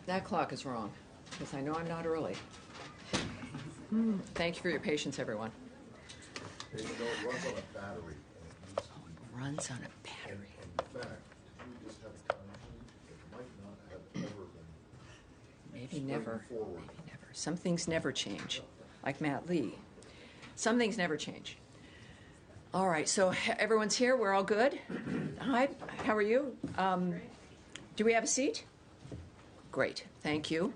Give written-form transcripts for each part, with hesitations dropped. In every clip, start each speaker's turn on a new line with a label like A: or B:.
A: That clock is wrong, because I know I'm not early. Thank you for your patience, everyone.
B: It runs on a battery.
A: Oh, it runs on a battery.
B: In fact, we just have a time sheet. It might not have ever been.
A: Maybe never. Maybe never. Some things never change, like Matt Lee. Some things never change. All right, so everyone's here. We're all good. Hi, how are you? Do we have a seat? Great, thank you.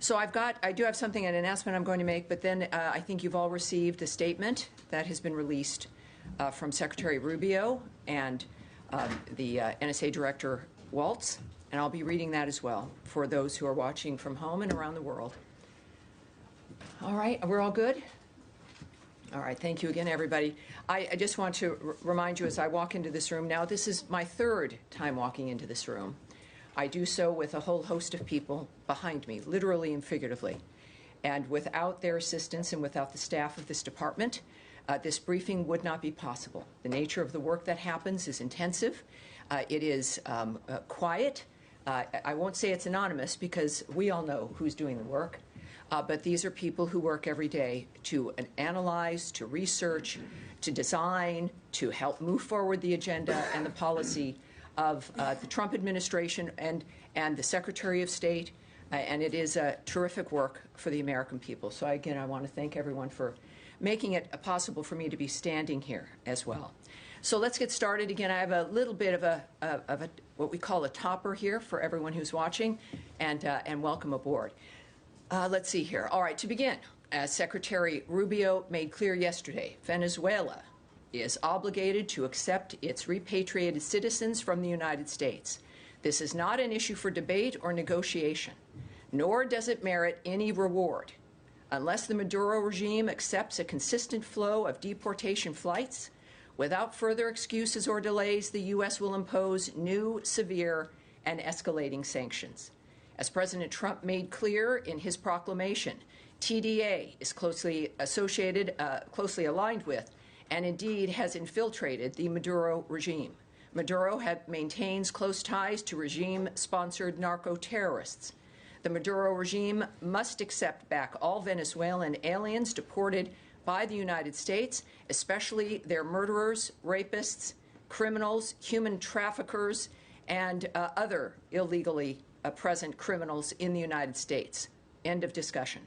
A: So I do have something, an announcement I'm going to make, but then I think you've all received the statement that has been released from Secretary Rubio and the NSA Director Waltz, and I'll be reading that as well for those who are watching from home and around the world. All right, we're all good? All right, thank you again, everybody. I just want to remind you as I walk into this room now, this is my third time walking into this room. I do so with a whole host of people behind me, literally and figuratively. And without their assistance and without the staff of this department, this briefing would not be possible. The nature of the work that happens is intensive. It is quiet. I won't say it's anonymous because we all know who's doing the work. But these are people who work every day to analyze, to research, to design, to help move forward the agenda and the policy of the Trump administration and the Secretary of State, and it is a terrific work for the American people. So again, I want to thank everyone for making it possible for me to be standing here as well. So let's get started. Again, I have a little bit of a what we call a topper here for everyone who's watching, and welcome aboard. Let's see here. All right, to begin, as Secretary Rubio made clear yesterday, Venezuela is obligated to accept its repatriated citizens from the United States. This is not an issue for debate or negotiation, nor does it merit any reward. Unless the Maduro regime accepts a consistent flow of deportation flights, without further excuses or delays, the U.S. will impose new, severe, and escalating sanctions. As President Trump made clear in his proclamation, TDA is closely aligned with, and indeed has infiltrated the Maduro regime. Maduro maintains close ties to regime-sponsored narco-terrorists. The Maduro regime must accept back all Venezuelan aliens deported by the United States, especially their murderers, rapists, criminals, human traffickers, and other illegally present criminals in the United States. End of discussion.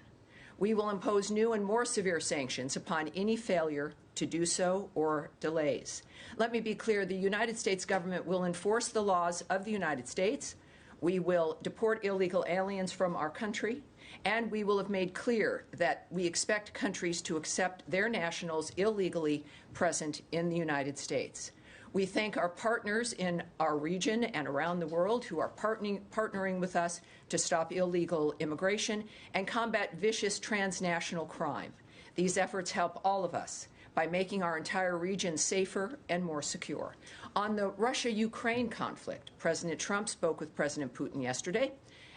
A: We will impose new and more severe sanctions upon any failure to do so or delays. Let me be clear, the United States government will enforce the laws of the United States. We will deport illegal aliens from our country, and we will have made clear that we expect countries to accept their nationals illegally present in the United States. We thank our partners in our region and around the world who are partnering with us to stop illegal immigration and combat vicious transnational crime. These efforts help all of us by making our entire region safer and more secure. On the Russia-Ukraine conflict, President Trump spoke with President Putin yesterday.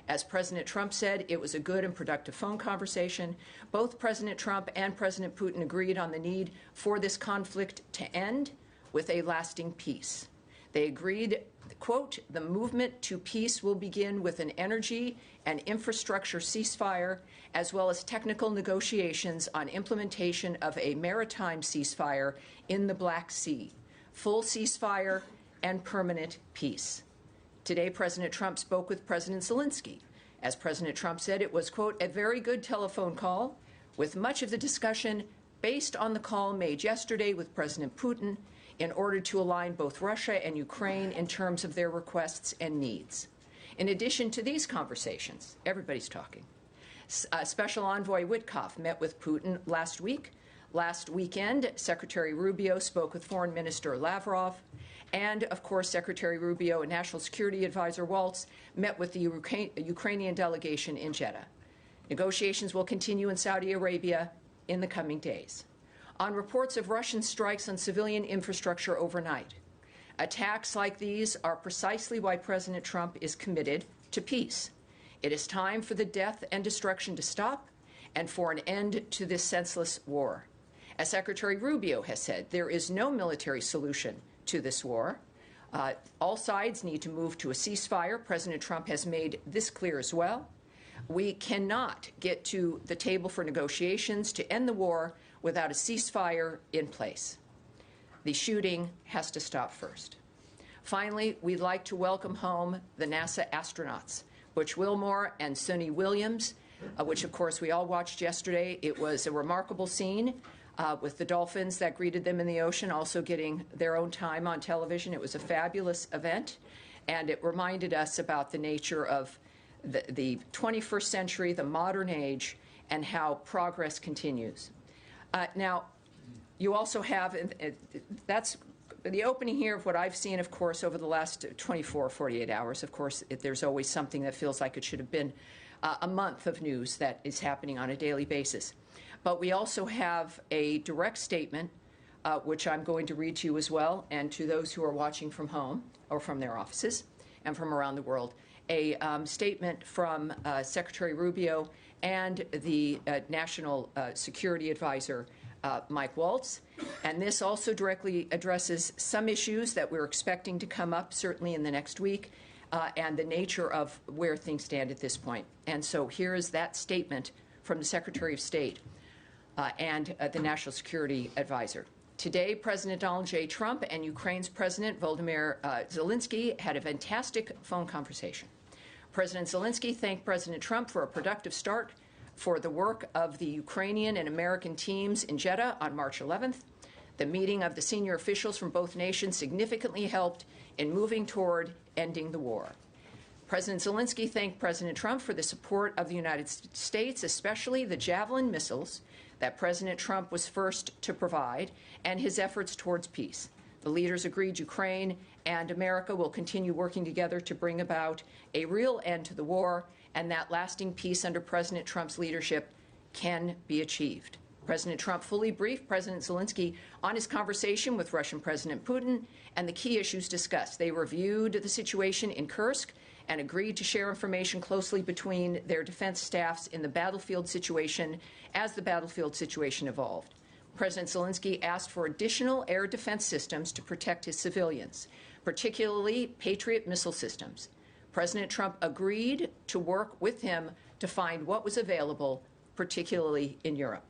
A: As President Trump said, it was a good and productive phone conversation. Both President Trump and President Putin agreed on the need for this conflict to end with a lasting peace. They agreed, quote, the movement to peace will begin with an energy and infrastructure ceasefire, as well as technical negotiations on implementation of a maritime ceasefire in the Black Sea, full ceasefire and permanent peace. Today, President Trump spoke with President Zelensky. As President Trump said, it was, quote, a very good telephone call, with much of the discussion based on the call made yesterday with President Putin in order to align both Russia and Ukraine in terms of their requests and needs. In addition to these conversations, everybody's talking. Special Envoy Witkoff met with Putin last week. Last weekend, Secretary Rubio spoke with Foreign Minister Lavrov, and, of course, Secretary Rubio and National Security Advisor Waltz met with the Ukrainian delegation in Jeddah. Negotiations will continue in Saudi Arabia in the coming days. On reports of Russian strikes on civilian infrastructure overnight, attacks like these are precisely why President Trump is committed to peace. It is time for the death and destruction to stop and for an end to this senseless war. As Secretary Rubio has said, there is no military solution to this war. All sides need to move to a ceasefire. President Trump has made this clear as well. We cannot get to the table for negotiations to end the war without a ceasefire in place. The shooting has to stop first. Finally, we'd like to welcome home the NASA astronauts, Butch Wilmore and Suni Williams, which, of course, we all watched yesterday. It was a remarkable scene with the dolphins that greeted them in the ocean also getting their own time on television. It was a fabulous event, and it reminded us about the nature of the 21st century, the modern age, and how progress continues. Now, you also have, that's the opening here of what I've seen, of course, over the last 24, 48 hours. Of course, there's always something that feels like it should have been a month of news that is happening on a daily basis. But we also have a direct statement, which I'm going to read to you as well, and to those who are watching from home or from their offices and from around the world, a statement from Secretary Rubio and the National Security Advisor, Mike Waltz. And this also directly addresses some issues that we're expecting to come up, certainly in the next week, and the nature of where things stand at this point. And so here is that statement from the Secretary of State and the National Security Advisor. Today, President Donald J. Trump and Ukraine's President Volodymyr Zelensky had a fantastic phone conversation. President Zelensky thanked President Trump for a productive start for the work of the Ukrainian and American teams in Jeddah on March 11th. The meeting of the senior officials from both nations significantly helped in moving toward ending the war. President Zelensky thanked President Trump for the support of the United States, especially the Javelin missiles that President Trump was first to provide, and his efforts towards peace. The leaders agreed Ukraine and America will continue working together to bring about a real end to the war, and that lasting peace under President Trump's leadership can be achieved. President Trump fully briefed President Zelensky on his conversation with Russian President Putin and the key issues discussed. They reviewed the situation in Kursk and agreed to share information closely between their defense staffs in the battlefield situation as the battlefield situation evolved. President Zelensky asked for additional air defense systems to protect his civilians, particularly Patriot missile systems. President Trump agreed to work with him to find what was available, particularly in Europe.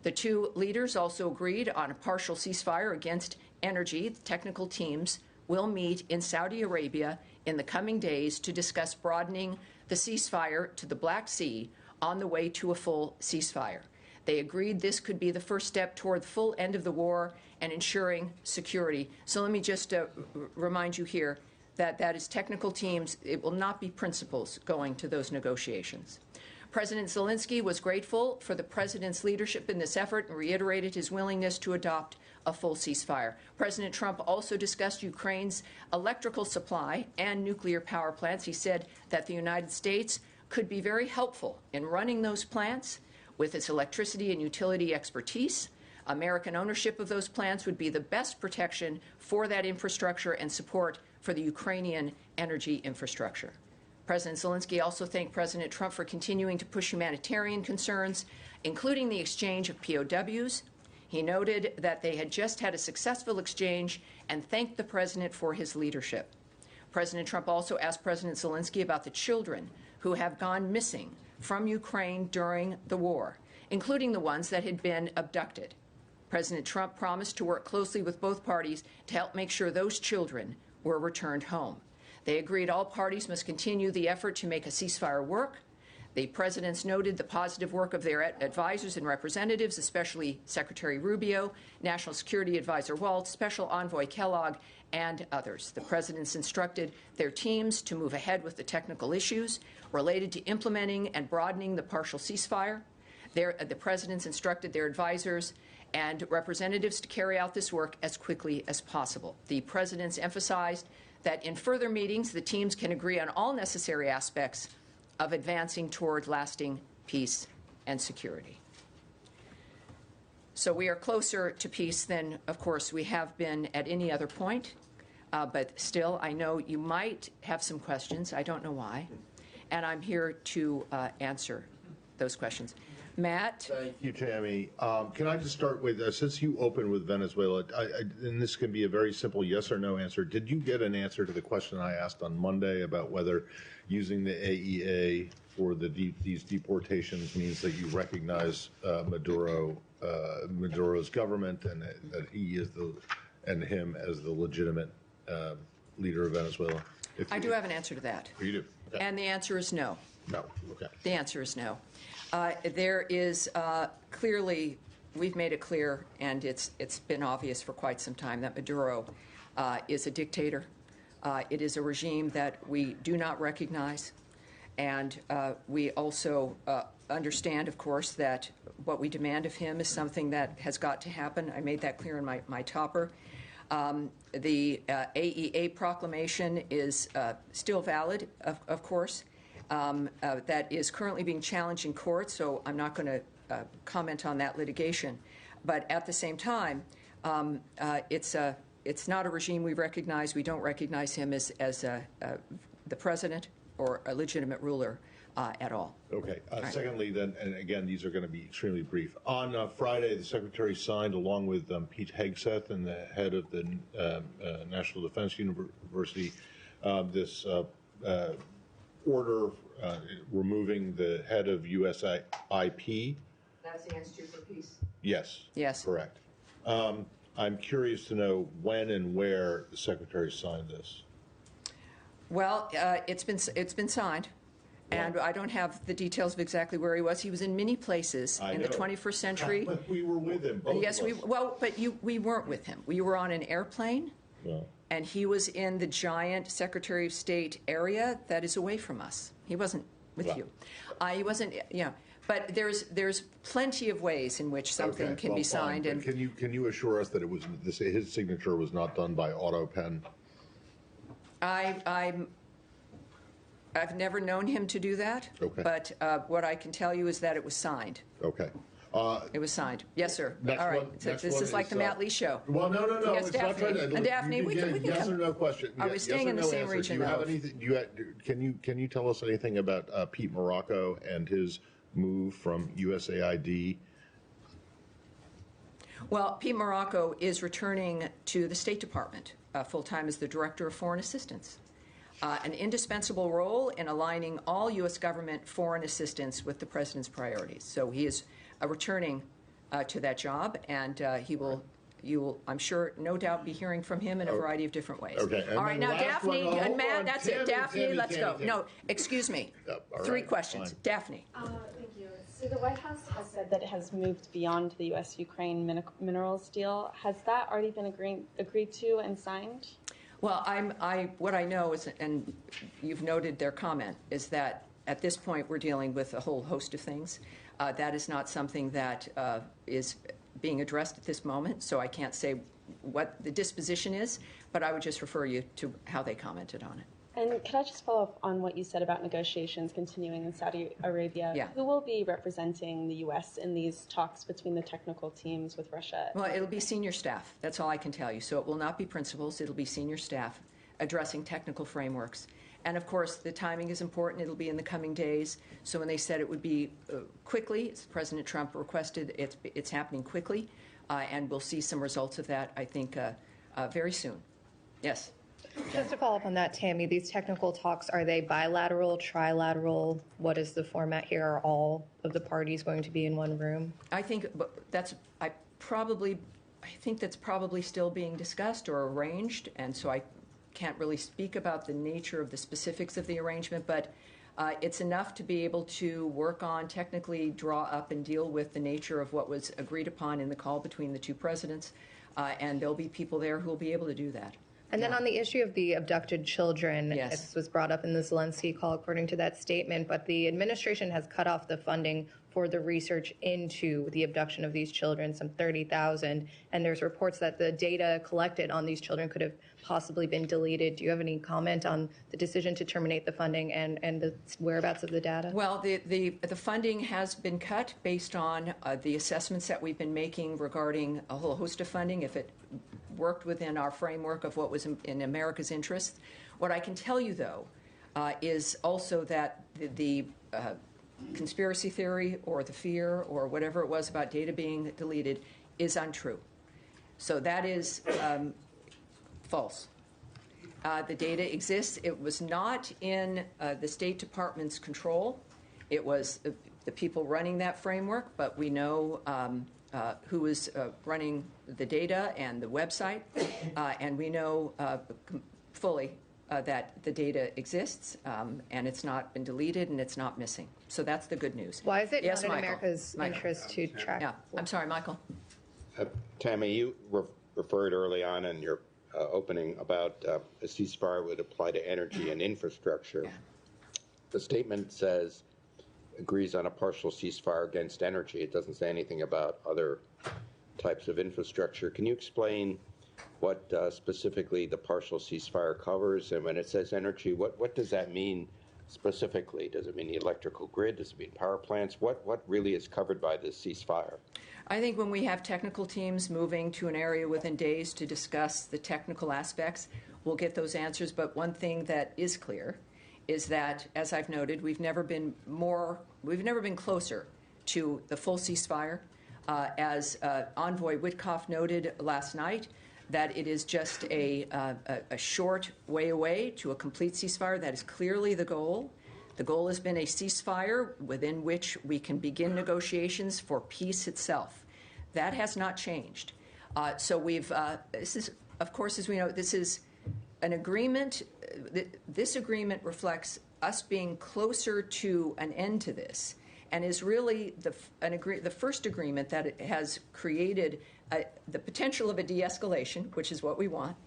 A: The two leaders also agreed on a partial ceasefire against energy. The technical teams will meet in Saudi Arabia in the coming days to discuss broadening the ceasefire to the Black Sea on the way to a full ceasefire. They agreed this could be the first step toward the full end of the war and ensuring security. So let me just remind you here that that is technical teams. It will not be principals going to those negotiations. President Zelensky was grateful for the president's leadership in this effort and reiterated his willingness to adopt a full ceasefire. President Trump also discussed Ukraine's electrical supply and nuclear power plants. He said that the United States could be very helpful in running those plants with its electricity and utility expertise. American ownership of those plants would be the best protection for that infrastructure and support for the Ukrainian energy infrastructure. President Zelensky also thanked President Trump for continuing to push humanitarian concerns, including the exchange of POWs. He noted that they had just had a successful exchange and thanked the president for his leadership. President Trump also asked President Zelensky about the children who have gone missing from Ukraine during the war, including the ones that had been abducted. President Trump promised to work closely with both parties to help make sure those children were returned home. They agreed all parties must continue the effort to make a ceasefire work. The presidents noted the positive work of their advisors and representatives, especially Secretary Rubio, National Security Advisor Waltz, Special Envoy Kellogg, and others. The presidents instructed their teams to move ahead with the technical issues related to implementing and broadening the partial ceasefire. The presidents instructed their advisors and representatives to carry out this work as quickly as possible. The presidents emphasized that in further meetings, the teams can agree on all necessary aspects of advancing toward lasting peace and security. So we are closer to peace than, of course, we have been at any other point. But still, I know you might have some questions. I don't know why. And I'm here to answer those questions. Matt?
B: Thank you, Tammy. Can I just start with, since you opened with Venezuela, and this can be a very simple yes or no answer, did you get an answer to the question I asked on Monday about whether using the AEA for these deportations means that you recognize Maduro's government and that he is and him as the legitimate leader of Venezuela?
A: I do have an answer to that.
B: You do? Okay.
A: And the answer is no.
B: No. Okay.
A: The answer is no. There is clearly, we've made it clear, and it's been obvious for quite some time, that Maduro is a dictator. It is a regime that we do not recognize. And we also understand, of course, that what we demand of him is something that has got to happen. I made that clear in my topper. The AEA proclamation is still valid, of course. That is currently being challenged in court, so I'm not going to comment on that litigation. But at the same time, it's not a regime we recognize. We don't recognize him as the president or a legitimate ruler at all.
B: Okay.
A: Right.
B: Secondly, then, and again, these are going to be extremely brief. On Friday, the Secretary signed, along with Pete Hegseth and the head of the National Defense University, this order removing the head of USIP.
A: That's the Institute for Peace.
B: Yes.
A: Yes.
B: Correct. I'm curious to know when and where the Secretary signed this.
A: Well, it's been signed. And I don't have the details of exactly where he was. He was in many places in the 21st century.
B: But we were with him. Both
A: yes,
B: of us.
A: we weren't with him. We were on an airplane, and he was in the giant Secretary of State area that is away from us. He wasn't with you. He wasn't. Yeah. But there's plenty of ways in which something can be signed.
B: And can you assure us that it was his signature was not done by auto pen?
A: I've never known him to do that.
B: Okay.
A: But what I can tell you is that it was signed.
B: Okay.
A: It was signed. Yes, sir.
B: Next
A: All right.
B: one,
A: So
B: next
A: this
B: one
A: is like the Matt Lee show.
B: Well, no.
A: Yes,
B: It's not
A: Daphne.
B: trying to,
A: And Daphne, we can
B: yes or no question.
A: Are we staying in the same
B: answer.
A: region?
B: Do you have anything? Can you tell us anything about Pete Morocco and his move from USAID?
A: Well, Pete Morocco is returning to the State Department full-time as the Director of Foreign Assistance. An indispensable role in aligning all U.S. government foreign assistance with the President's priorities. So he is returning to that job, and you will, I'm sure, no doubt, be hearing from him in a variety of different ways.
B: Okay.
A: All right, now Daphne and Matt, that's it. Daphne, let's go.
B: Tammy.
A: No, excuse me. Three questions.
B: Fine.
A: Daphne.
C: Thank you. So the White House has said that it has moved beyond the U.S.-Ukraine minerals deal. Has that already been agreed to and signed?
A: Well, what I know is, and you've noted their comment, is that at this point we're dealing with a whole host of things. That is not something that is being addressed at this moment, so I can't say what the disposition is, but I would just refer you to how they commented on it.
C: And could I just follow up on what you said about negotiations continuing in Saudi Arabia?
A: Yeah.
C: Who will be representing the U.S. in these talks between the technical teams with Russia?
A: Well, it'll be senior staff. That's all I can tell you. So it will not be principals. It'll be senior staff addressing technical frameworks. And, of course, the timing is important. It'll be in the coming days. So when they said it would be quickly, as President Trump requested, it's happening quickly. And we'll see some results of that, I think, very soon. Yes?
D: Just to follow up on that, Tammy, these technical talks, are they bilateral, trilateral? What is the format here? Are all of the parties going to be in one room?
A: I think that's probably still being discussed or arranged, and so I can't really speak about the nature of the specifics of the arrangement, but it's enough to be able to work on, technically draw up and deal with the nature of what was agreed upon in the call between the two presidents, and there'll be people there who will be able to do that.
D: And then on the issue of the abducted children,
A: Yes.
D: this was brought up in the Zelensky call, according to that statement, but the administration has cut off the funding for the research into the abduction of these children, some 30,000, and there's reports that the data collected on these children could have possibly been deleted. Do you have any comment on the decision to terminate the funding and the whereabouts of the data?
A: Well, the funding has been cut based on the assessments that we've been making regarding a whole host of funding, if it worked within our framework of what was in America's interest. What I can tell you, though, is also that the conspiracy theory or the fear or whatever it was about data being deleted is untrue. So that is false. The data exists. It was not in the State Department's control. It was the people running that framework, but we know who is running the data and the website, and we know fully that the data exists, and it's not been deleted, and it's not missing. So that's the good news.
D: Why is it
A: Yes,
D: not in
A: Michael.
D: America's interest to track?
A: Yeah, I'm sorry, Michael.
E: Tammy, you referred early on in your opening about a ceasefire would apply to energy and infrastructure.
A: Yeah.
E: The statement says agrees on a partial ceasefire against energy. It doesn't say anything about other types of infrastructure. Can you explain what specifically the partial ceasefire covers? And when it says energy, what does that mean specifically? Does it mean the electrical grid? Does it mean power plants? What really is covered by this ceasefire?
A: I think when we have technical teams moving to an area within days to discuss the technical aspects, we'll get those answers. But one thing that is clear is that, as I've noted, we've never been closer to the full ceasefire. As Envoy Witkoff noted last night, that it is just a short way away to a complete ceasefire. That is clearly the goal. The goal has been a ceasefire within which we can begin negotiations for peace itself. That has not changed. So we've, this is, of course, as we know, this is an agreement. This agreement reflects us being closer to an end to this, and is really the first agreement that it has created the potential of a de-escalation, which is what we want,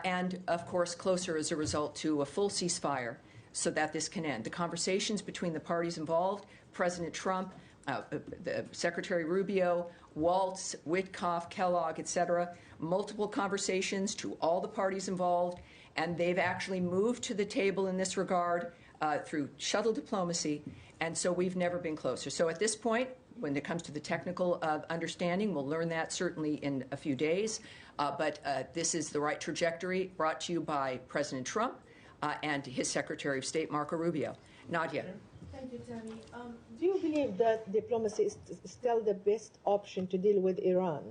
A: and, of course, closer as a result to a full ceasefire, so that this can end. The conversations between the parties involved, President Trump, the Secretary Rubio, Waltz, Witkoff, Kellogg, et cetera, multiple conversations to all the parties involved, and they've actually moved to the table in this regard through shuttle diplomacy, and so we've never been closer. So at this point, when it comes to the technical understanding, we'll learn that certainly in a few days, but this is the right trajectory brought to you by President Trump and his Secretary of State, Marco Rubio. Nadia.
F: Thank you, Tammy. Do you believe that diplomacy is still the best option to deal with Iran?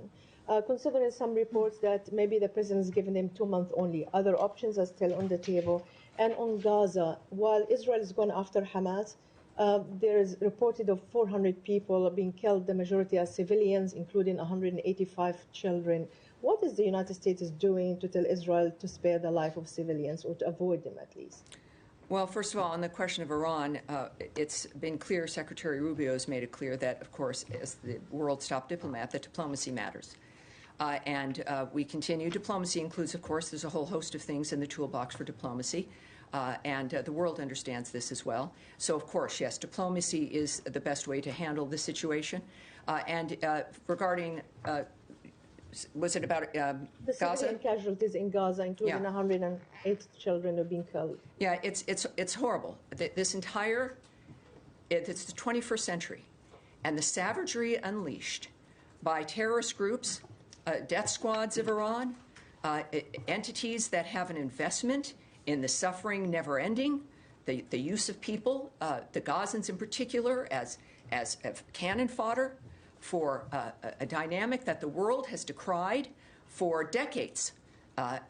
F: Considering some reports that maybe the president has given them 2 months only, other options are still on the table. And on Gaza, while Israel is going after Hamas, there is reported of 400 people being killed, the majority are civilians, including 185 children. What is the United States doing to tell Israel to spare the life of civilians, or to avoid them at least?
A: Well, first of all, on the question of Iran, it's been clear, Secretary Rubio has made it clear that, of course, as the world's top diplomat, that diplomacy matters. And we continue. Diplomacy includes, of course, there's a whole host of things in the toolbox for diplomacy, and the world understands this as well. So, of course, yes, diplomacy is the best way to handle this situation. And regarding was it about
F: the
A: Gaza?
F: civilian casualties in Gaza, including 108 children, have been killed.
A: Yeah, it's horrible. This entire it's the 21st century, and the savagery unleashed by terrorist groups, death squads of Iran, entities that have an investment in the suffering never ending, the use of people, the Gazans in particular, as cannon fodder for a dynamic that the world has decried for decades.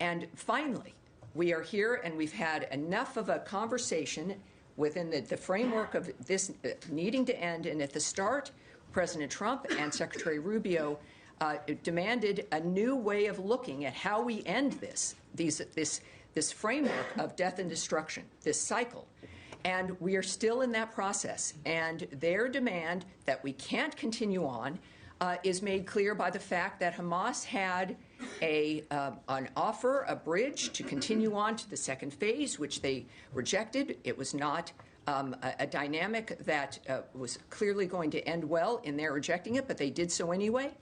A: And finally, we are here, and we've had enough of a conversation within the framework of this needing to end. And at the start, President Trump and Secretary Rubio demanded a new way of looking at how we end this framework of death and destruction, this cycle. And we are still in that process. And their demand that we can't continue on is made clear by the fact that Hamas had an offer, a bridge to continue on to the second phase, which they rejected. It was not a dynamic that was clearly going to end well in their rejecting it, but they did so anyway.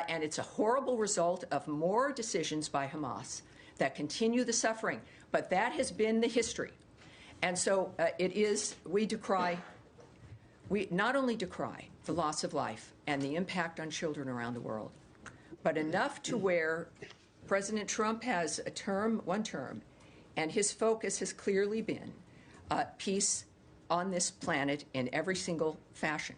A: And it's a horrible result of more decisions by Hamas that continue the suffering. But that has been the history. And so we not only decry the loss of life and the impact on children around the world, but enough to where President Trump has one term, and his focus has clearly been peace on this planet in every single fashion.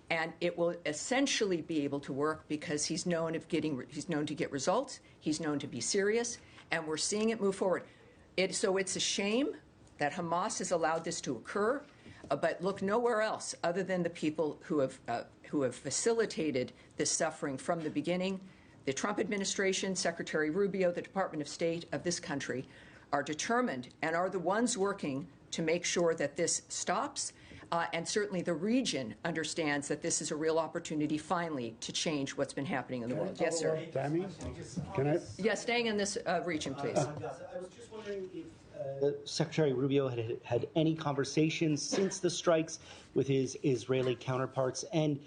A: And it will essentially be able to work because he's known to get results, he's known to be serious, and we're seeing it move forward. So it's a shame that Hamas has allowed this to occur, but look nowhere else other than the people who have facilitated this suffering from the beginning. The Trump administration, Secretary Rubio, the Department of State of this country are determined and are the ones working to make sure that this stops. And certainly the region understands that this is a real opportunity, finally, to change what's been happening in the world. Yes, sir.
G: Tammy, can I?
A: Yes, staying in this region, please.
H: I was just wondering if Secretary Rubio had any conversations since the strikes with his Israeli counterparts, and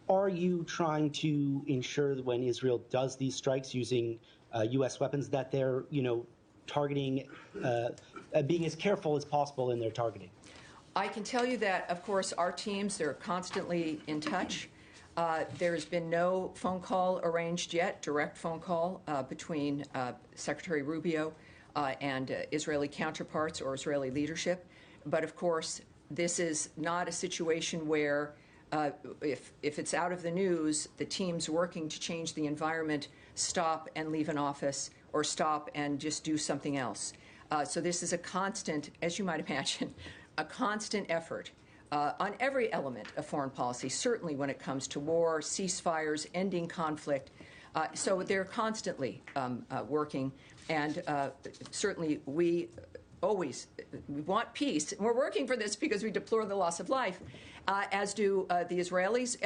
H: are you trying to ensure that when Israel does these strikes using U.S. weapons that they're targeting, being as careful as possible in their targeting?
A: I can tell you that, of course, our teams are constantly in touch. There's been no phone call arranged yet, direct phone call between Secretary Rubio and Israeli counterparts or Israeli leadership. But, of course, this is not a situation where if it's out of the news, the teams working to change the environment stop and leave an office or stop and just do something else. So this is a constant, as you might imagine, a constant effort on every element of foreign policy, certainly when it comes to war, ceasefires, ending conflict. So they're constantly working, and certainly we want peace. And we're working for this because we deplore the loss of life, as do the Israelis.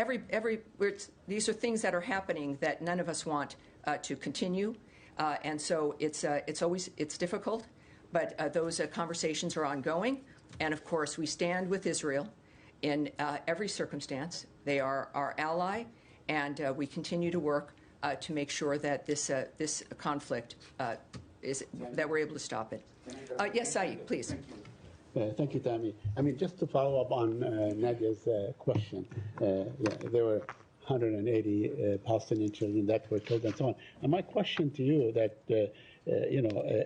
A: These are things that are happening that none of us want to continue, and so it's difficult. But those conversations are ongoing, and of course we stand with Israel in every circumstance. They are our ally, and we continue to work to make sure that this conflict that we're able to stop it. Yes, Saeed, please.
G: Thank you, Tammy. I mean, just to follow up on Nadia's question, there were 180 Palestinian children that were killed and so on. And my question to you that,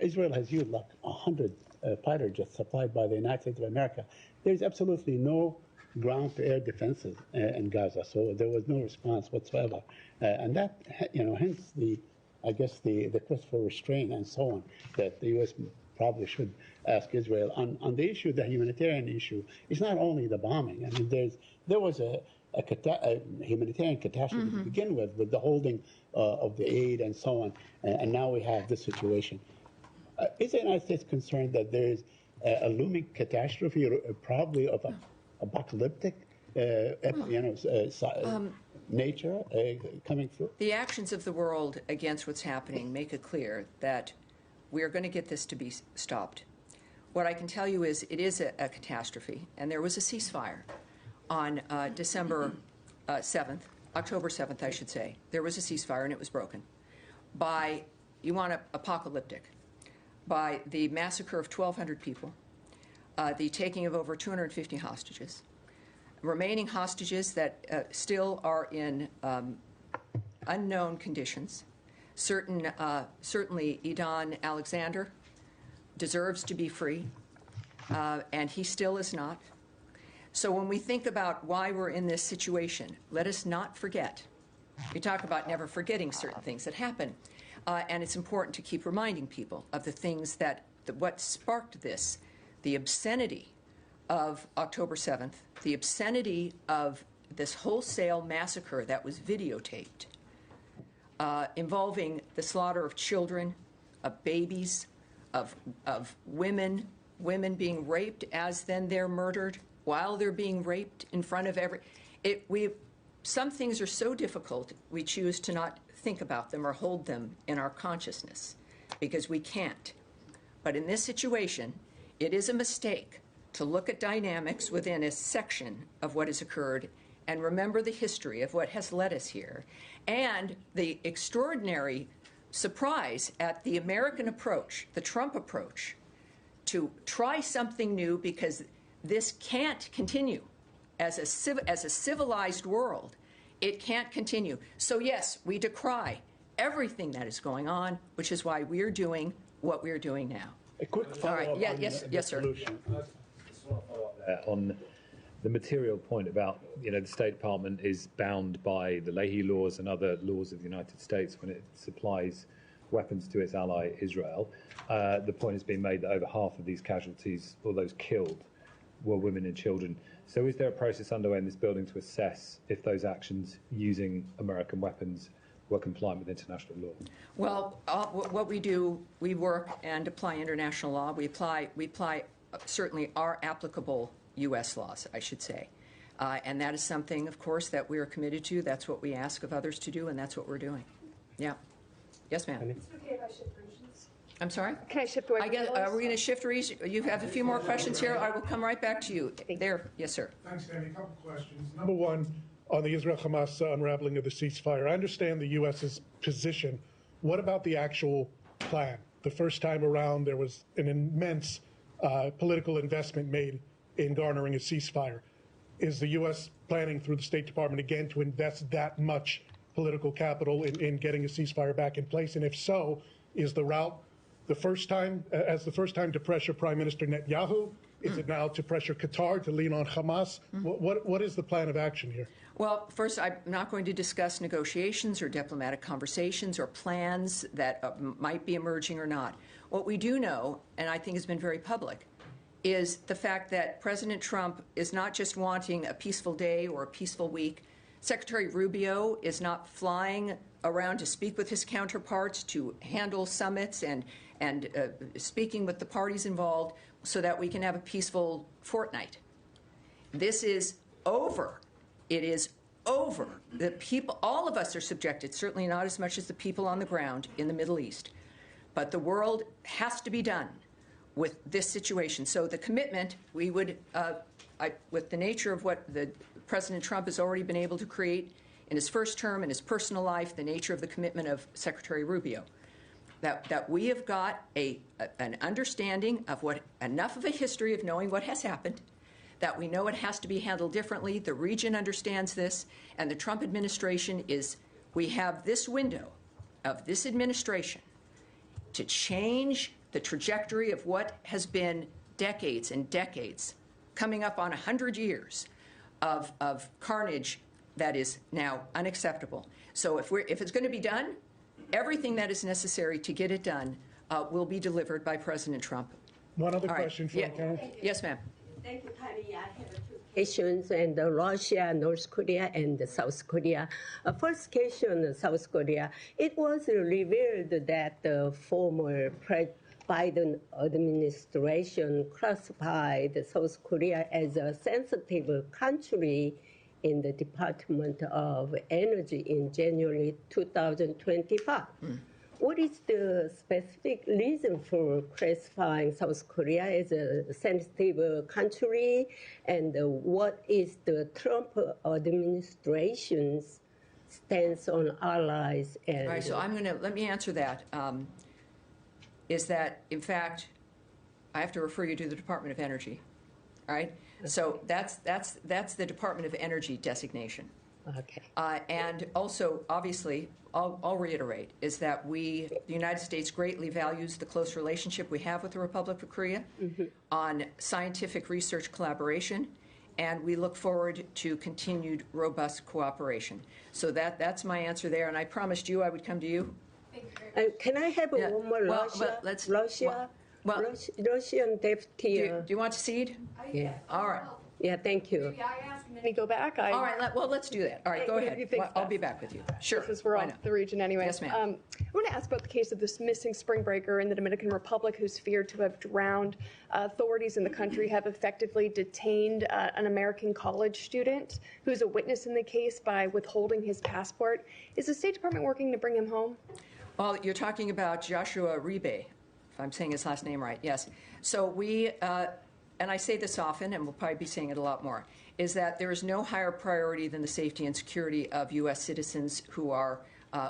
G: Israel has used like 100 fighter jets supplied by the United States of America. There's absolutely no ground-to-air defenses in Gaza, so there was no response whatsoever. And that, hence the quest for restraint and so on, that the U.S. probably should ask Israel. On the issue, the humanitarian issue, it's not only the bombing. I mean, there was a humanitarian catastrophe to begin with the holding of the aid and so on, and now we have this situation. Is the United States concerned that there is a looming catastrophe, probably of apocalyptic nature coming through?
A: The actions of the world against what's happening make it clear that we are going to get this to be stopped. What I can tell you is it is a catastrophe, and there was a ceasefire on October 7th, I should say. There was a ceasefire, and it was broken by, apocalyptic, by the massacre of 1,200 people, the taking of over 250 hostages, remaining hostages that still are in unknown conditions. Certainly, Idan Alexander deserves to be free, and he still is not. So when we think about why we're in this situation, let us not forget. We talk about never forgetting certain things that happen, and it's important to keep reminding people of the things what sparked this, the obscenity of October 7th, the obscenity of this wholesale massacre that was videotaped, involving the slaughter of children, of babies, of women being raped as then they're murdered while they're being raped in front of some things are so difficult we choose to not think about them or hold them in our consciousness because we can't. But in this situation, it is a mistake to look at dynamics within a section of what has occurred and remember the history of what has led us here and the extraordinary surprise at the American approach, the Trump approach, to try something new because this can't continue as a civilized world. It can't continue. So yes, we decry everything that is going on, which is why we're doing what we're doing now.
G: A quick follow-up.
A: All right. Yes, sir.
I: on the material point about, the State Department is bound by the Leahy laws and other laws of the United States when it supplies weapons to its ally Israel. The point has been made that over half of these casualties, or those killed, were women and children. So is there a process underway in this building to assess if those actions using American weapons were compliant with international law?
A: Well, what we do, we work and apply international law. We apply certainly our applicable U.S. laws, I should say. And that is something, of course, that we are committed to. That's what we ask of others to do, and that's what we're doing. Yeah. Yes, ma'am.
J: It's okay if I shift regions.
A: I'm sorry?
J: Can I shift away?
A: I guess, are we going to shift regions? You have a few more questions here. I will come right back to you. There. Yes, sir.
K: Thanks, Tammy. A couple questions. Number one, on the Israel-Hamas unraveling of the ceasefire. I understand the U.S.'s position. What about the actual plan? The first time around, there was an immense political investment made in garnering a ceasefire. Is the U.S. planning through the State Department again to invest that much political capital in getting a ceasefire back in place? And if so, is the route the first time to pressure Prime Minister Netanyahu? Is it now to pressure Qatar to lean on Hamas? What is the plan of action here?
A: Well, first, I'm not going to discuss negotiations or diplomatic conversations or plans that might be emerging or not. What we do know, and I think has been very public, is the fact that President Trump is not just wanting a peaceful day or a peaceful week. Secretary Rubio is not flying around to speak with his counterparts, to handle summits and speaking with the parties involved so that we can have a peaceful fortnight. This is over. It is over. The people, all of us are subjected, certainly not as much as the people on the ground in the Middle East. But the world has to be done with this situation. So the commitment, we would, with the nature of what President Trump has already been able to create in his first term, in his personal life, the nature of the commitment of Secretary Rubio, that we have got an understanding of what, enough of a history of knowing what has happened, that we know it has to be handled differently. The region understands this, and the Trump administration we have this window of this administration to change the trajectory of what has been decades and decades, coming up on 100 years of carnage that is now unacceptable. So if it's going to be done, everything that is necessary to get it done will be delivered by President Trump.
K: One other question for Karen.
A: Yes, ma'am.
L: Thank you, Tammy. I have two questions, and Russia, North Korea, and South Korea. First question, South Korea. It was revealed that the former Biden administration classified South Korea as a sensitive country in the Department of Energy in January 2025. What is the specific reason for classifying South Korea as a sensitive country, and what is the Trump administration's stance on allies? And
A: all right, so let me answer that. Is that, in fact, I have to refer you to the Department of Energy, all right? Okay. So that's the Department of Energy designation.
L: Okay.
A: And also, obviously, I'll reiterate, is that the United States greatly values the close relationship we have with the Republic of Korea on scientific research collaboration, and we look forward to continued robust cooperation. So that's my answer there, and I promised you I would come to you.
L: Can I have one more? Russian deputy.
A: Do you want to cede?
L: Yeah.
A: All right.
L: Yeah, thank you.
J: May I ask, and then we go back?
A: All right, let's do that. All right, go ahead. I'll be back with you. Sure.
J: Since we're on the region anyway.
A: Yes, ma'am.
J: I want to ask about the case of this missing spring breaker in the Dominican Republic who's feared to have drowned. Authorities in the country have effectively detained an American college student who's a witness in the case by withholding his passport. Is the State Department working to bring him home?
A: Well, you're talking about Joshua Ribe, if I'm saying his last name right, yes. So we, and I say this often, and we'll probably be saying it a lot more, is that there is no higher priority than the safety and security of U.S. citizens who are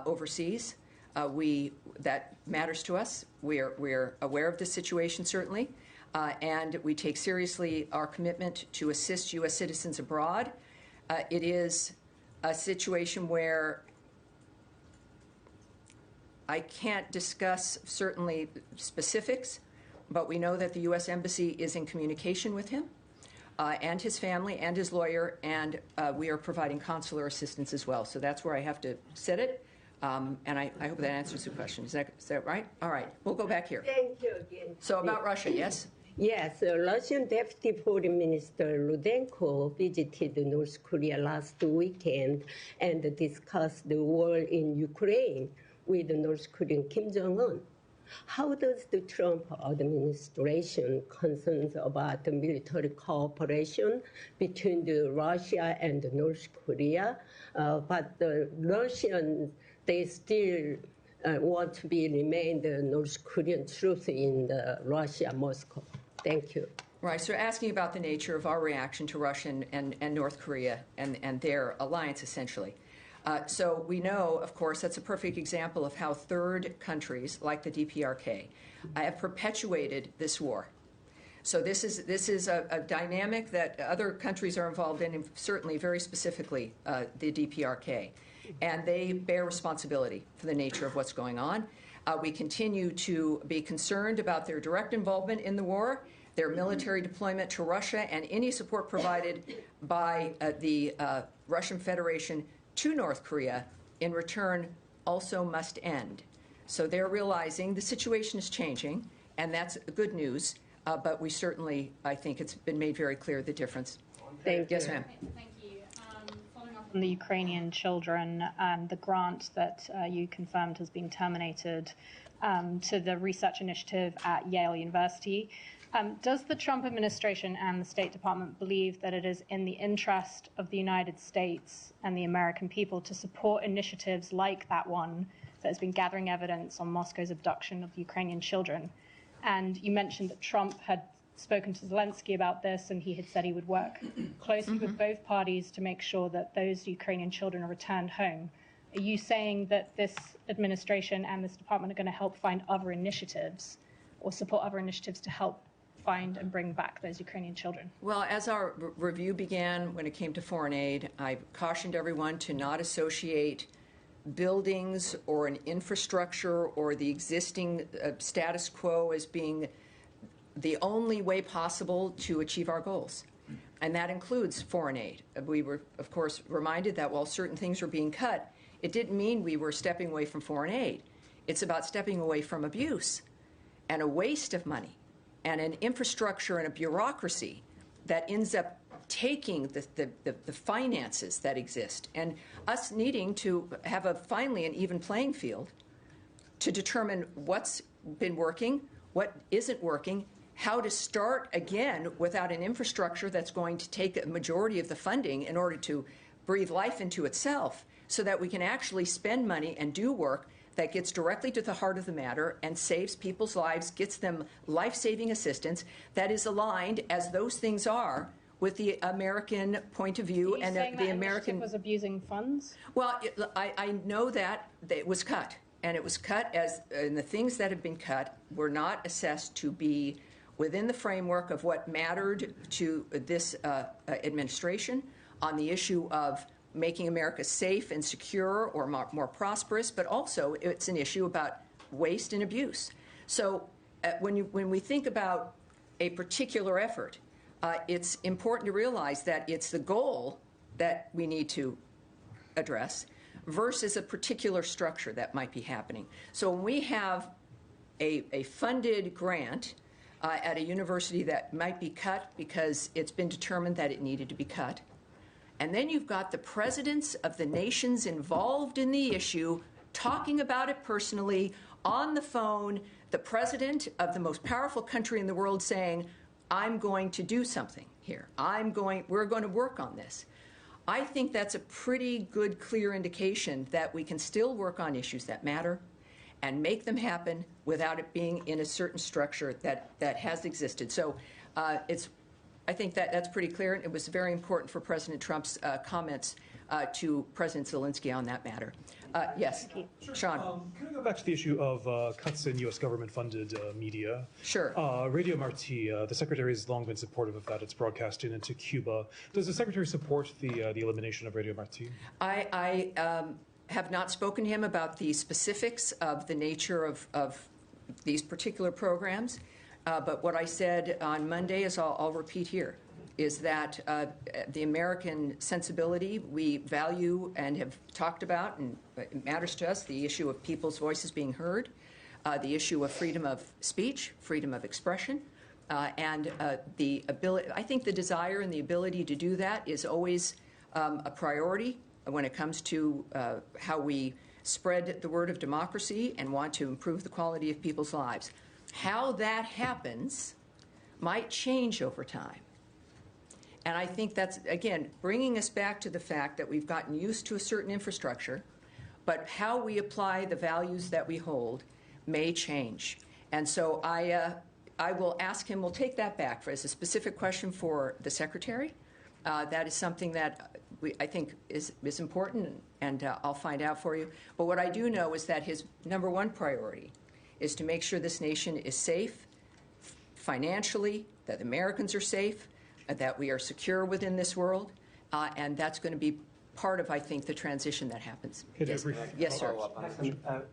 A: overseas. That matters to us. We're aware of this situation, certainly, and we take seriously our commitment to assist U.S. citizens abroad. It is a situation where I can't discuss certainly specifics, but we know that the U.S. Embassy is in communication with him. and his family and his lawyer, and we are providing consular assistance as well. So that's where I have to set it, and I hope that answers the question. Is that right? All right, we'll go back here.
L: Thank you again.
A: So about Russia, yes?
L: Yes, Russian Deputy Foreign Minister Rudenko visited North Korea last weekend and discussed the war in Ukraine with North Korean Kim Jong-un. How does the Trump administration concerns about the military cooperation between Russia and North Korea, but the Russians, they still want to remain the North Korean troops in Russia, Moscow? Thank you.
A: Right, so asking about the nature of our reaction to Russia and North Korea and their alliance, essentially. So we know, of course, that's a perfect example of how third countries, like the DPRK, have perpetuated this war. So this is a dynamic that other countries are involved in, and certainly very specifically the DPRK. And they bear responsibility for the nature of what's going on. We continue to be concerned about their direct involvement in the war, their military deployment to Russia, and any support provided by the Russian Federation to North Korea in return also must end. So they're realizing the situation is changing, and that's good news, but we certainly, I think it's been made very clear the difference.
L: Thank you.
A: Yes, ma'am.
M: Thank you. Following up on the Ukrainian children and the grant that you confirmed has been terminated to the research initiative at Yale University, does the Trump administration and the State Department believe that it is in the interest of the United States and the American people to support initiatives like that one that has been gathering evidence on Moscow's abduction of Ukrainian children? And you mentioned that Trump had spoken to Zelensky about this, and he had said he would work closely with both parties to make sure that those Ukrainian children are returned home. Are you saying that this administration and this department are going to help find other initiatives or support other initiatives to help find and bring back those Ukrainian children?
A: Well, as our review began when it came to foreign aid, I cautioned everyone to not associate buildings or an infrastructure or the existing status quo as being the only way possible to achieve our goals. And that includes foreign aid. We were, of course, reminded that while certain things were being cut, it didn't mean we were stepping away from foreign aid. It's about stepping away from abuse and a waste of money and an infrastructure and a bureaucracy that ends up taking the finances that exist, and us needing to have finally an even playing field to determine what's been working, what isn't working, how to start again without an infrastructure that's going to take a majority of the funding in order to breathe life into itself, so that we can actually spend money and do work that gets directly to the heart of the matter and saves people's lives, gets them life-saving assistance that is aligned, as those things are, with the American point of view.
M: Are you saying
A: the
M: that
A: American
M: initiative was abusing funds?
A: Well, I know that it was cut, and it was cut and the things that have been cut were not assessed to be within the framework of what mattered to this administration on the issue of making America safe and secure or more prosperous, but also it's an issue about waste and abuse. So when we think about a particular effort, it's important to realize that it's the goal that we need to address versus a particular structure that might be happening. So when we have a funded grant at a university that might be cut because it's been determined that it needed to be cut, and then you've got the presidents of the nations involved in the issue talking about it personally on the phone, the president of the most powerful country in the world saying, I'm going to do something here. We're going to work on this. I think that's a pretty good, clear indication that we can still work on issues that matter and make them happen without it being in a certain structure that has existed. So I think that's pretty clear. It was very important for President Trump's comments to President Zelensky on that matter. Yes,
N: sure.
A: Sean.
N: Can I go back to the issue of cuts in U.S. government-funded media?
A: Sure.
N: Radio Marti, the Secretary has long been supportive of that. It's broadcasting into Cuba. Does the Secretary support the elimination of Radio Marti?
A: I have not spoken to him about the specifics of the nature of these particular programs. But what I said on Monday is I'll repeat here. is that the American sensibility, we value and have talked about, and it matters to us, the issue of people's voices being heard, the issue of freedom of speech, freedom of expression, and the ability, I think the desire and the ability to do that is always a priority when it comes to how we spread the word of democracy and want to improve the quality of people's lives. How that happens might change over time. And I think that's, again, bringing us back to the fact that we've gotten used to a certain infrastructure, but how we apply the values that we hold may change. And so I will ask him, we'll take that back as a specific question for the Secretary. That is something that I think is important, and I'll find out for you. But what I do know is that his number one priority is to make sure this nation is safe financially, that Americans are safe, that we are secure within this world, and that's going to be part of, I think, the transition that happens. Yes, yes sir.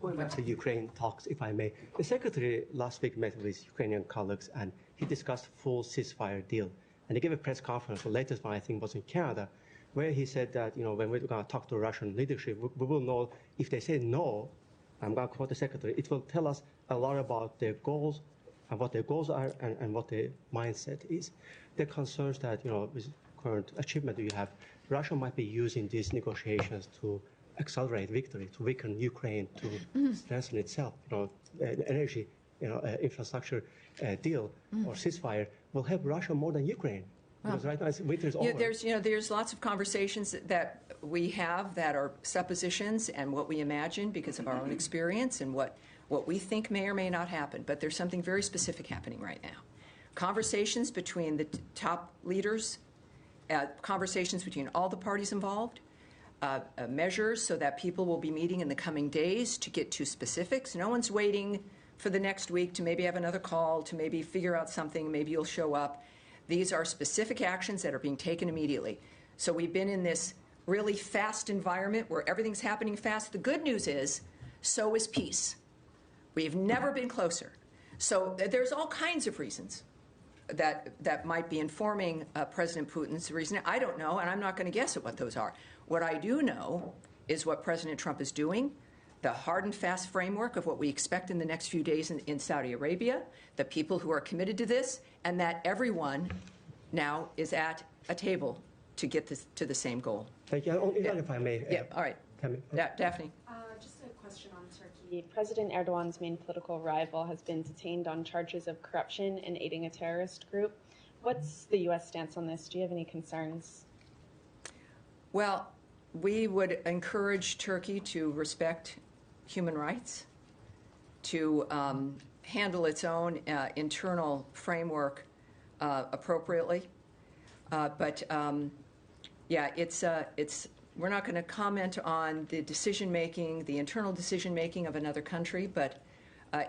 O: Going back to Ukraine talks, if I may, the Secretary last week met with his Ukrainian colleagues, and he discussed full ceasefire deal. And he gave a press conference, the latest one I think was in Canada, where he said that, when we're going to talk to Russian leadership, we will know if they say no, I'm going to quote the Secretary, it will tell us a lot about their goals and what their goals are and what their mindset is. The concerns that, with current achievement you have, Russia might be using these negotiations to accelerate victory, to weaken Ukraine, to strengthen itself. Energy, infrastructure deal or ceasefire will help Russia more than Ukraine. Because right now winter is over.
A: There's lots of conversations that we have that are suppositions and what we imagine because of our own experience and what we think may or may not happen. But there's something very specific happening right now. Conversations between the top leaders, conversations between all the parties involved, measures so that people will be meeting in the coming days to get to specifics. No one's waiting for the next week to maybe have another call, to maybe figure out something, maybe you'll show up. These are specific actions that are being taken immediately. So we've been in this really fast environment where everything's happening fast. The good news is, so is peace. We've never been closer. So there's all kinds of reasons that might be informing President Putin's reasoning. I don't know, and I'm not going to guess at what those are. What I do know is what President Trump is doing, the hard and fast framework of what we expect in the next few days in Saudi Arabia, the people who are committed to this, and that everyone now is at a table to get this to the same goal.
O: Thank you. If I may.
A: Yeah, all right. Daphne.
C: Just a question on Turkey. President Erdogan's main political rival has been detained on charges of corruption and aiding a terrorist group. What's the U.S. stance on this? Do you have any concerns?
A: Well, we would encourage Turkey to respect human rights, to handle its own internal framework appropriately. But we're not going to comment on the decision-making, the internal decision-making of another country, but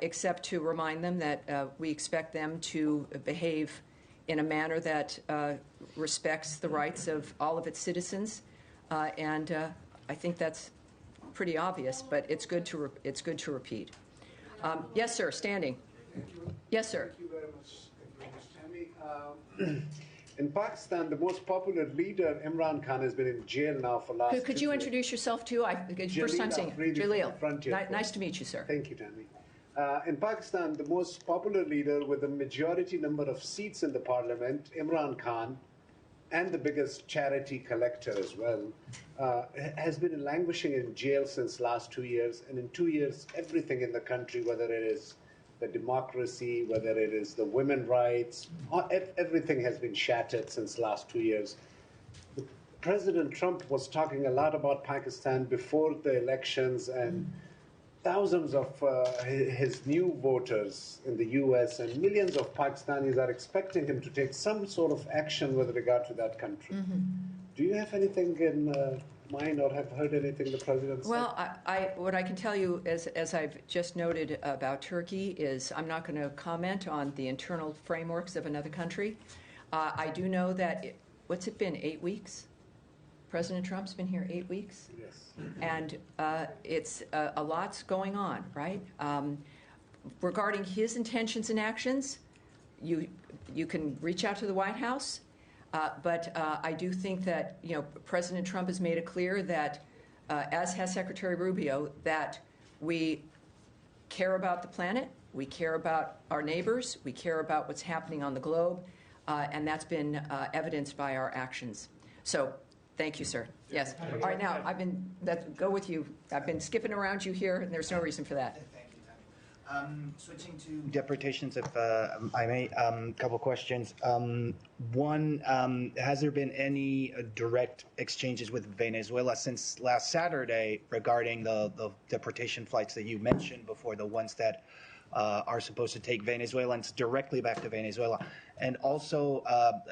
A: except to remind them that we expect them to behave in a manner that respects the rights of all of its citizens. And I think that's pretty obvious, but it's good to repeat. Yes, sir. Standing. Yes, sir.
P: Thank you very much, Tammy. In Pakistan, the most popular leader, Imran Khan, has been in jail now for last.
A: Could you introduce yourself too? First time seeing it. Jaleel. Nice to meet you, sir.
P: Thank you, Tammy. In Pakistan, the most popular leader with the majority number of seats in the parliament, Imran Khan, and the biggest charity collector as well, has been languishing in jail since last 2 years. And in 2 years, everything in the country, whether it is the democracy, whether it is the women's rights, everything has been shattered since last 2 years. President Trump was talking a lot about Pakistan before the elections, and thousands of his new voters in the U.S. and millions of Pakistanis are expecting him to take some sort of action with regard to that country. Mm-hmm. Do you have anything in mind or have heard anything the president said?
A: Well, what I can tell you, as I've just noted about Turkey, is I'm not going to comment on the internal frameworks of another country. I do know that, what's it been, 8 weeks? President Trump's been here 8 weeks?
P: Yes.
A: And it's a lot's going on, right? Regarding his intentions and actions, you can reach out to the White House. But I do think that, President Trump has made it clear that, as has Secretary Rubio, that we care about the planet, we care about our neighbors, we care about what's happening on the globe, and that's been evidenced by our actions. So, thank you, sir. Yes. All right, now, go with you. I've been skipping around you here, and there's no reason for that.
Q: Switching to deportations, if I may, a couple questions. One, has there been any direct exchanges with Venezuela since last Saturday regarding the deportation flights that you mentioned before, the ones that are supposed to take Venezuelans directly back to Venezuela? And also,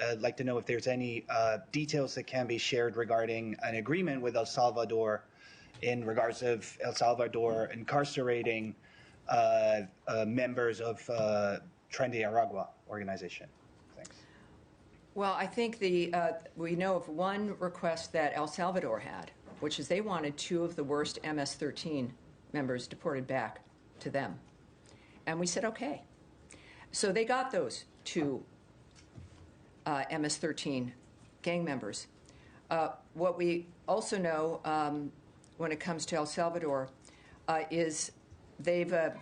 Q: I'd like to know if there's any details that can be shared regarding an agreement with El Salvador in regards of El Salvador incarcerating members of Tren de Aragua organization. Thanks.
A: Well, I think we know of one request that El Salvador had, which is they wanted 2 of the worst MS-13 members deported back to them. And we said, okay. So they got those 2 MS-13 gang members. What we also know when it comes to El Salvador is they're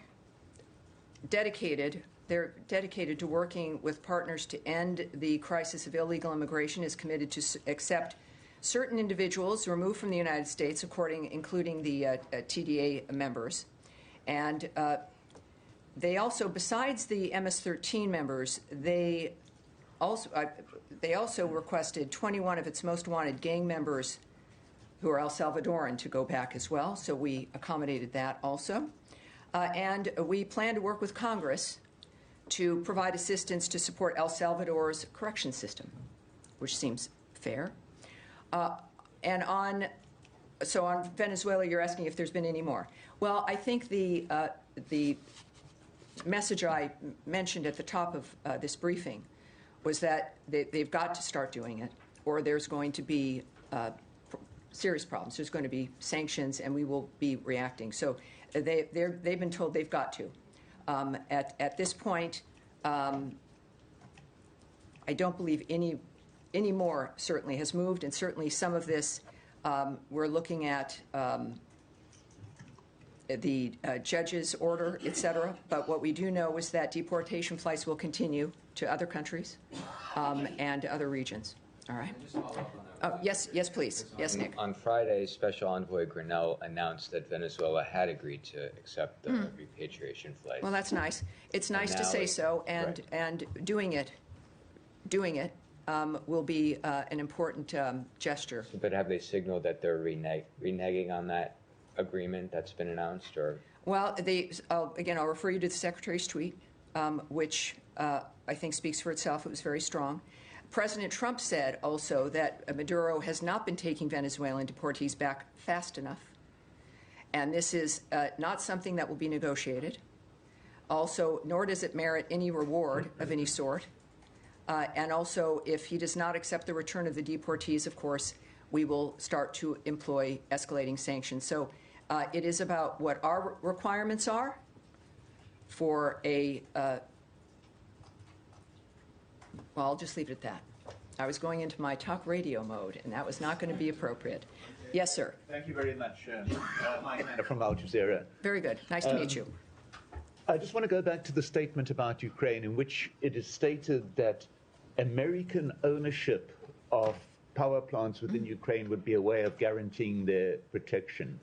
A: dedicated to working with partners to end the crisis of illegal immigration, is committed to accept certain individuals removed from the United States, including the TDA members. And they also, besides the MS-13 members, they also requested 21 of its most wanted gang members who are El Salvadoran to go back as well, so we accommodated that also. And we plan to work with Congress to provide assistance to support El Salvador's correction system, which seems fair. And on Venezuela, you're asking if there's been any more. Well, I think the message I mentioned at the top of this briefing was that they've got to start doing it, or there's going to be serious problems. There's going to be sanctions, and we will be reacting. So they've been told they've got to. At this point, I don't believe any more certainly has moved, and certainly some of this we're looking at the judge's order, et cetera. But what we do know is that deportation flights will continue to other countries and other regions. All right. Oh, yes, please. Yes, Nick.
R: On Friday, Special Envoy Grinnell announced that Venezuela had agreed to accept the repatriation flights.
A: Well, that's nice. It's nice to say so, and doing it will be an important gesture.
R: But have they signaled that they're reneging on that agreement that's been announced, or?
A: Well, again, I'll refer you to the Secretary's tweet, which I think speaks for itself. It was very strong. President Trump said also that Maduro has not been taking Venezuelan deportees back fast enough. And this is not something that will be negotiated. Also, nor does it merit any reward of any sort. And also, if he does not accept the return of the deportees, of course, we will start to employ escalating sanctions. So it is about what our requirements are for well, I'll just leave it at that. I was going into my talk radio mode, and that was not going to be appropriate. Yes, sir.
S: Thank you very much. From Al Jazeera.
A: Very good. Nice to meet you.
S: I just want to go back to the statement about Ukraine, in which it is stated that American ownership of power plants within Ukraine would be a way of guaranteeing their protection.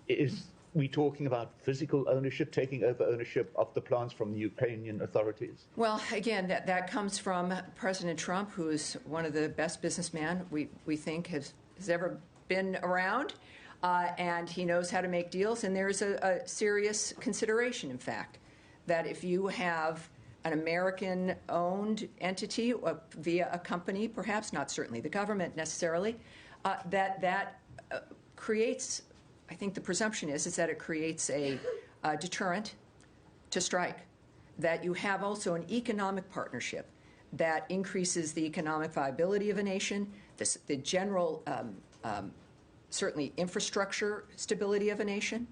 S: Is we talking about physical ownership, taking over ownership of the plants from the Ukrainian authorities?
A: Well, again, that comes from President Trump, who is one of the best businessmen we think has ever been around, and he knows how to make deals. And there's a serious consideration, in fact, that if you have an American-owned entity via a company, perhaps not certainly the government necessarily, that creates, I think the presumption is that it creates a deterrent to strike, that you have also an economic partnership that increases the economic viability of a nation, the general, certainly infrastructure stability of a nation.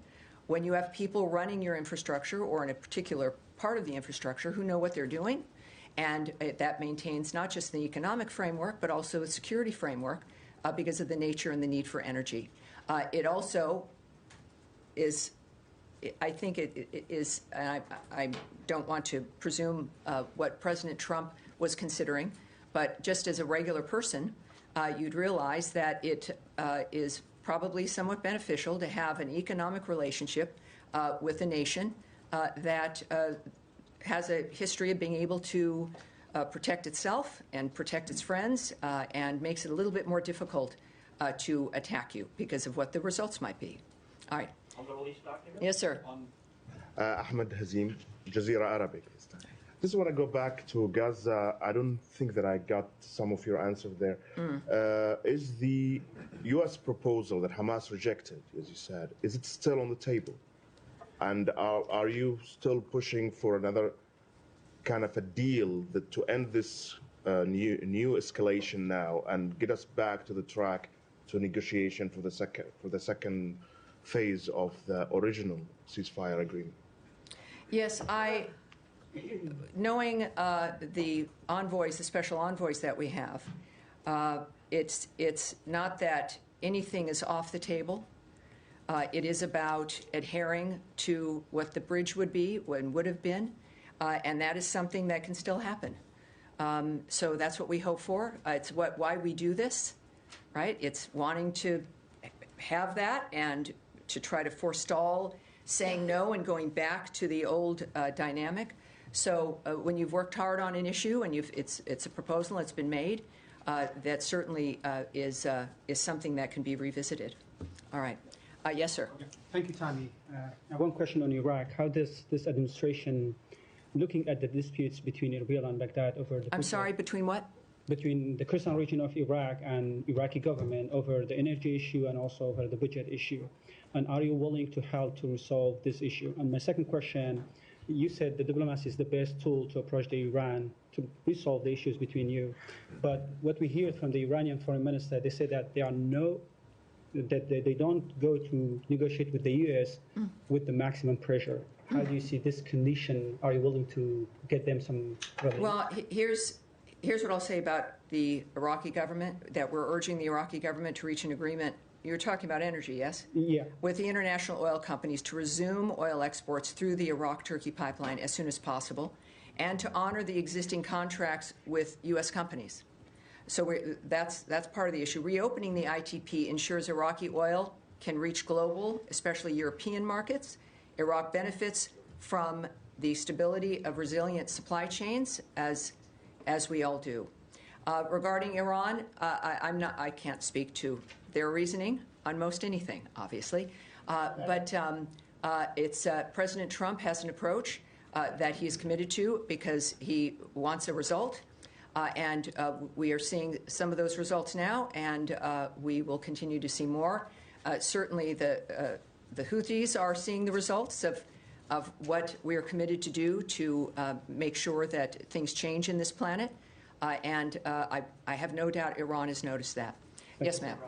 A: When you have people running your infrastructure, or in a particular part of the infrastructure, who know what they're doing, And that maintains not just the economic framework, but also a security framework because of the nature and the need for energy. It also is, I think it is, and I don't want to presume what President Trump was considering, but just as a regular person, you'd realize that it is probably somewhat beneficial to have an economic relationship with a nation that has a history of being able to protect itself and protect its friends, and makes it a little bit more difficult to attack you because of what the results might be. All right.
T: On the release document?
A: Yes, sir.
U: Ahmed Hazim, Jazeera Arabic. Just want to go back to Gaza. I don't think that I got some of your answer there. Is the U.S. proposal that Hamas rejected, as you said, is it still on the table? And are you still pushing for another kind of a deal that to end this new escalation now and get us back to the track to negotiation for the second phase of the original ceasefire agreement?
A: Yes, knowing the envoys, the special envoys that we have, it's not that anything is off the table. It is about adhering to what the bridge would be and would have been, and that is something that can still happen. So that's what we hope for. It's why we do this, right? It's wanting to have that and to try to forestall saying no and going back to the old dynamic. So when you've worked hard on an issue and it's a proposal that's been made, that certainly is something that can be revisited. All right. Yes, sir.
V: Okay. Thank you, Tammy. One question on Iraq. How does this administration, looking at the disputes between Erbil and Baghdad over the...
A: I'm sorry, between what?
V: Between the Kurdistan region of Iraq and Iraqi government over the energy issue and also over the budget issue. And are you willing to help to resolve this issue? And my second question, you said the diplomacy is the best tool to approach the Iran to resolve the issues between you. But what we hear from the Iranian foreign minister, they say that there are that they don't go to negotiate with the U.S. with the maximum pressure. How do you see this condition? Are you willing to get them some relief?
A: Well, here's what I'll say about the Iraqi government, that we're urging the Iraqi government to reach an agreement. You're talking about energy, yes?
V: Yeah.
A: With the international oil companies to resume oil exports through the Iraq-Turkey pipeline as soon as possible, and to honor the existing contracts with U.S. companies. So that's part of the issue. Reopening the ITP ensures Iraqi oil can reach global, especially European markets. Iraq benefits from the stability of resilient supply chains, as we all do. Regarding Iran, I can't speak to their reasoning on most anything, obviously. But President Trump has an approach that he is committed to because he wants a result. And we are seeing some of those results now, and we will continue to see more. Certainly, the Houthis are seeing the results of what we are committed to do to make sure that things change in this planet. And I have no doubt Iran has noticed that. Yes, ma'am.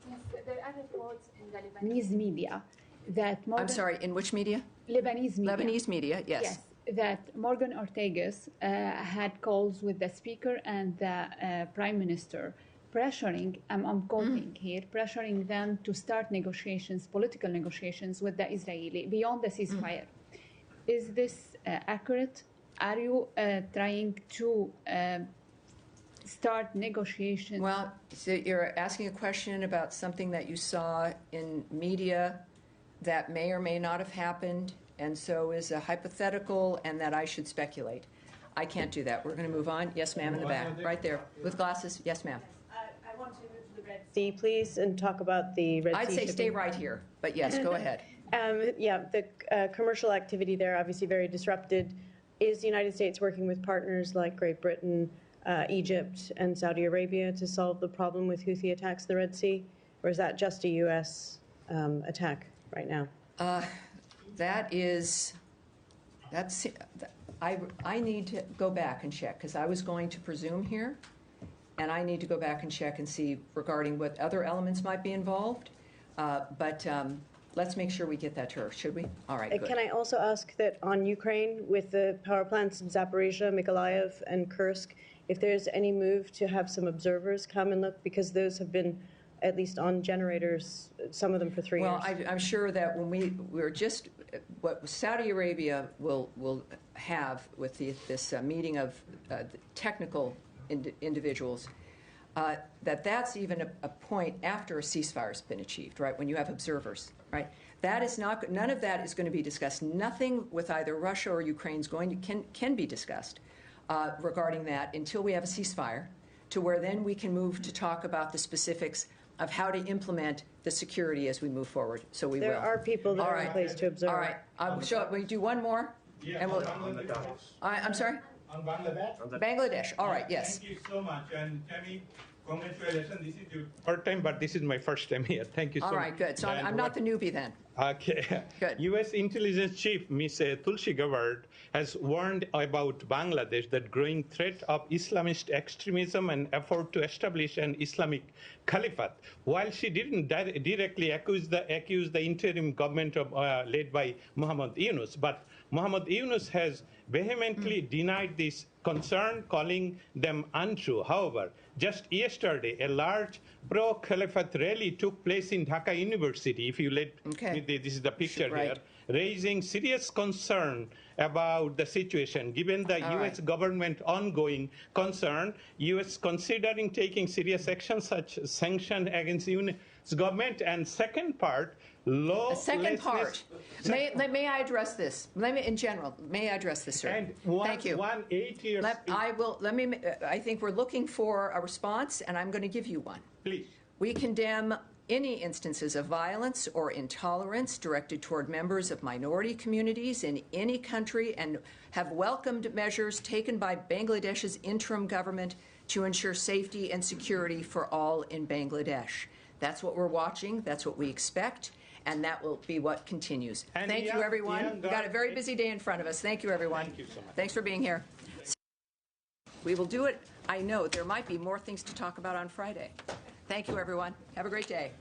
W: Yes, there are reports in the Lebanese media that
A: I'm sorry, in which media?
W: Lebanese media.
A: Lebanese media, yes.
W: Yes, that Morgan Ortagus had calls with the speaker and the prime minister, pressuring, I'm quoting here, pressuring them to start negotiations, political negotiations with the Israeli beyond the ceasefire. Is this accurate? Are you trying to start negotiations?
A: Well, so you're asking a question about something that you saw in media that may or may not have happened, and so is a hypothetical, and that I should speculate. I can't do that. We're going to move on. Yes, ma'am, in the back. Right there. With glasses. Yes, ma'am.
X: I want to move to the Red Sea, please, and talk about the Red Sea.
A: I'd say stay right here, but yes, go ahead.
X: Yeah, the commercial activity there obviously very disrupted. Is the United States working with partners like Great Britain, Egypt, and Saudi Arabia to solve the problem with Houthi attacks in the Red Sea? Or is that just a U.S. Attack right now?
A: I need to go back and check, because I was going to presume here, and I need to go back and check and see regarding what other elements might be involved. But let's make sure we get that to her, should we? All right, good.
X: Can I also ask that on Ukraine, with the power plants in Zaporizhia, Mykolaiv, and Kursk, if there's any move to have some observers come and look, because those have been, at least on generators, some of them for 3 years.
A: Well, I'm sure that when we're just, what Saudi Arabia will have with this meeting of technical individuals, that's even a point after a ceasefire's been achieved, right? When you have observers, right? That is not, none of that is going to be discussed. Nothing with either Russia or Ukraine can be discussed regarding that until we have a ceasefire, to where then we can move to talk about the specifics of how to implement the security as we move forward. So we will.
X: There are people that are in place to observe.
A: All right. We do one more?
B: Yeah,
A: and I'm sorry?
B: On Bangladesh?
A: Bangladesh. All right, yes.
B: Thank you so much. And Tammy, congratulations. This is your third time, but this is my first time here. Thank you so much.
A: All right, good. So I'm not the newbie then.
B: Okay.
A: Good.
B: U.S. Intelligence Chief Ms. Tulsi Gabbard has warned about Bangladesh that growing threat of Islamist extremism and effort to establish an Islamic caliphate. While she didn't directly accuse the interim government of, led by Muhammad Yunus, but Muhammad Yunus has vehemently denied this concern, calling them untrue. However, just yesterday, a large pro-caliphate rally took place in Dhaka University. If you let me, this is the picture here, raising serious concern about the situation. Given the U.S. government ongoing concern, U.S. considering taking serious action such as sanction against U.S. government. And second part,
A: may I address this? In general, may I address this, sir?
B: And
A: Thank you.
B: 8 years.
A: I think we're looking for a response, and I'm going to give you one.
B: Please.
A: We condemn any instances of violence or intolerance directed toward members of minority communities in any country, and have welcomed measures taken by Bangladesh's interim government to ensure safety and security for all in Bangladesh. That's what we're watching. That's what we expect. And that will be what continues.
B: And
A: Thank you, everyone. We've got a very busy day in front of us. Thank you, everyone.
B: Thank you so much.
A: Thanks for being here. We will do it. I know there might be more things to talk about on Friday. Thank you, everyone. Have a great day.